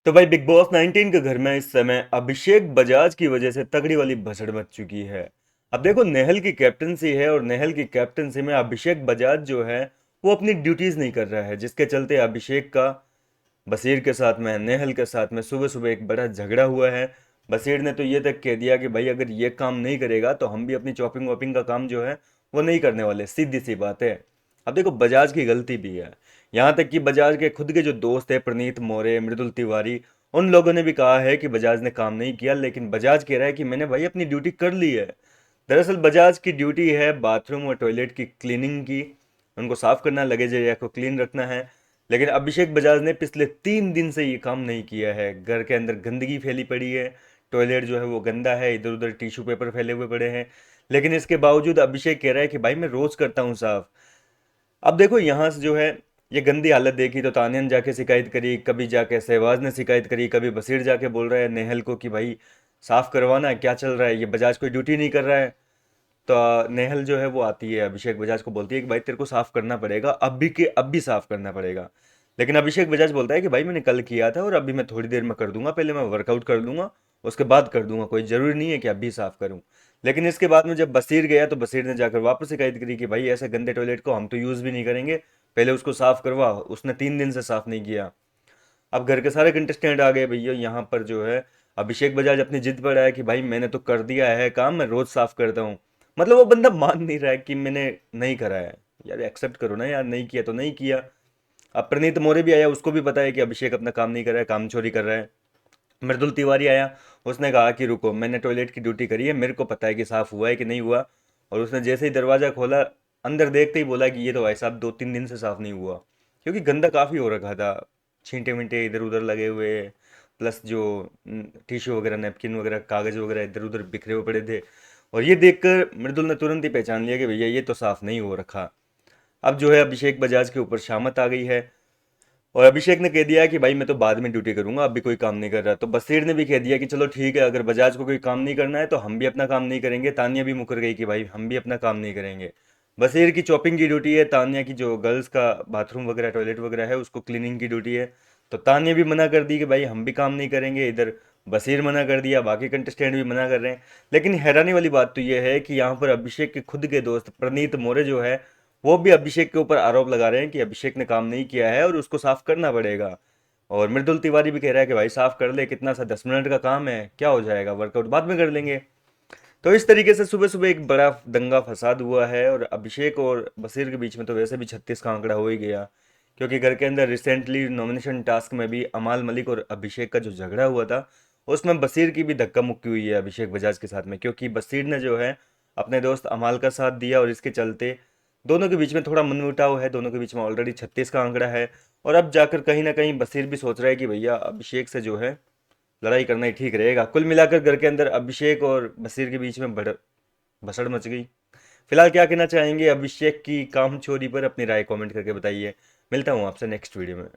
तो भाई big boss 19 के घर में इस समय अभिषेक बजाज की वजह से तगड़ी वाली भसड़ मच चुकी है। अब देखो, नेहल की कैप्टनसी है और नेहल की कैप्टनसी में अभिषेक बजाज जो है वो अपनी ड्यूटीज नहीं कर रहा है, जिसके चलते अभिषेक का बशीर के साथ में, नेहल के साथ में सुबह सुबह एक बड़ा झगड़ा हुआ है। बशीर ने तो ये तक कह दिया कि भाई अगर ये काम नहीं करेगा तो हम भी अपनी चॉपिंग वॉपिंग का काम जो है वो नहीं करने वाले, सीधी सी बात है। अब देखो, बजाज की गलती भी है। यहाँ तक कि बजाज के खुद के जो दोस्त है, प्रणीत मोरे, मृदुल तिवारी, उन लोगों ने भी कहा है कि बजाज ने काम नहीं किया, लेकिन बजाज कह रहा है कि मैंने भाई अपनी ड्यूटी कर ली है। दरअसल बजाज की ड्यूटी है बाथरूम और टॉयलेट की क्लीनिंग की, उनको साफ करना, लगेज एरिया को क्लीन रखना है। लेकिन अभिषेक बजाज ने पिछले 3 दिन से ये काम नहीं किया है। घर के अंदर गंदगी फैली पड़ी है, टॉयलेट जो है वो गंदा है, इधर उधर टिश्यू पेपर फैले हुए पड़े हैं। लेकिन इसके बावजूद अभिषेक कह रहा है कि भाई मैं रोज करता हूँ साफ। अब देखो, यहाँ से जो है ये गंदी हालत देखी तो तानिया ने जाके शिकायत करी, कभी जाके सहवाज ने शिकायत करी, कभी बशीर जाके बोल रहा है नेहल को कि भाई साफ करवाना है, क्या चल रहा है, ये बजाज कोई ड्यूटी नहीं कर रहा है। तो नेहल जो है वो आती है, अभिषेक बजाज को बोलती है कि भाई तेरे को साफ करना पड़ेगा, अब भी के अब भी साफ करना पड़ेगा। लेकिन अभिषेक बजाज बोलता है कि भाई मैंने कल किया था और अभी मैं थोड़ी देर में कर दूंगा, पहले मैं वर्कआउट कर लूंगा, उसके बाद कर दूंगा, कोई जरूरी नहीं है कि अभी साफ करूं। लेकिन इसके बाद में जब बसीर गया तो बसीर ने जाकर वापस शिकायत करी कि भाई ऐसे गंदे टॉयलेट को हम तो यूज भी नहीं करेंगे, पहले उसको साफ करवा। उसने 3 दिन से साफ नहीं किया। अब घर के सारे कंटेस्टेंट आ गए भैया यहाँ पर जो है। अभिषेक बजाज अपनी जिद पर आया कि भाई मैंने तो कर दिया है काम, मैं रोज साफ करता हूँ। मतलब वो बंदा मान नहीं रहा है कि मैंने नहीं करा है। यार एक्सेप्ट करो ना यार, नहीं किया तो नहीं किया। अब प्रणीत मोरे भी आया, उसको भी पता है कि अभिषेक अपना काम नहीं कर रहा है, काम चोरी कर रहा है। मृदुल तिवारी आया, उसने कहा कि रुको, मैंने टॉयलेट की ड्यूटी करी है, मेरे को पता है कि साफ हुआ है कि नहीं हुआ। और उसने जैसे ही दरवाजा खोला, अंदर देखते ही बोला कि ये तो भाई साहब 2-3 दिन से साफ नहीं हुआ, क्योंकि गंदा काफी हो रखा था। छींटे मिंटे इधर उधर लगे हुए, प्लस जो टिश्यू वगैरह, नैपकिन वगैरह, कागज वगैरह इधर उधर बिखरे हुए पड़े थे। और ये देखकर मृदुल ने तुरंत ही पहचान लिया कि भैया ये तो साफ नहीं हो रखा। अब जो है अभिषेक बजाज के ऊपर शामत आ गई है। और अभिषेक ने कह दिया कि भाई मैं तो बाद में ड्यूटी करूंगा, अभी कोई काम नहीं कर रहा। तो बशीर ने भी कह दिया कि चलो ठीक है, अगर बजाज को कोई काम नहीं करना है तो हम भी अपना काम नहीं करेंगे। तानिया भी मुकर गई कि भाई हम भी अपना काम नहीं करेंगे। बशीर की चॉपिंग की ड्यूटी है, तानिया की जो गर्ल्स का बाथरूम वगैरह टॉयलेट वगैरह है उसको क्लीनिंग की ड्यूटी है। तो तानिया भी मना कर दी कि भाई हम भी काम नहीं करेंगे। इधर बशीर मना कर दिया, बाकी कंटेस्टेंट भी मना कर रहे हैं। लेकिन हैरानी वाली बात तो यह है कि यहाँ पर अभिषेक के खुद के दोस्त प्रणीत मोरे जो है वो भी अभिषेक के ऊपर आरोप लगा रहे हैं कि अभिषेक ने काम नहीं किया है और उसको साफ करना पड़ेगा। और मृदुल तिवारी भी कह रहा है कि भाई साफ कर ले, कितना सा 10 मिनट का काम है, क्या हो जाएगा, वर्कआउट बाद में कर लेंगे। तो इस तरीके से सुबह सुबह एक बड़ा दंगा फसाद हुआ है। और अभिषेक और बशीर के बीच में तो वैसे भी 36 का आंकड़ा हो ही गया, क्योंकि घर के अंदर रिसेंटली नॉमिनेशन टास्क में भी अमाल मलिक और अभिषेक का जो झगड़ा हुआ था उसमें बशीर की भी धक्का मुक्की हुई है अभिषेक बजाज के साथ में, क्योंकि बशीर ने जो है अपने दोस्त अमाल का साथ दिया और इसके चलते दोनों के बीच में थोड़ा मनमुटाव है। दोनों के बीच में ऑलरेडी 36 का आंकड़ा है। और अब जाकर कहीं ना कहीं बशीर भी सोच रहा है कि भैया अभिषेक से जो है लड़ाई करना ही ठीक रहेगा। कुल मिलाकर घर के अंदर अभिषेक और बशीर के बीच में बड़ भसड़ मच गई। फिलहाल क्या कहना चाहेंगे अभिषेक की काम चोरी पर, अपनी राय कमेंट करके बताइए। मिलता हूँ आपसे नेक्स्ट वीडियो में।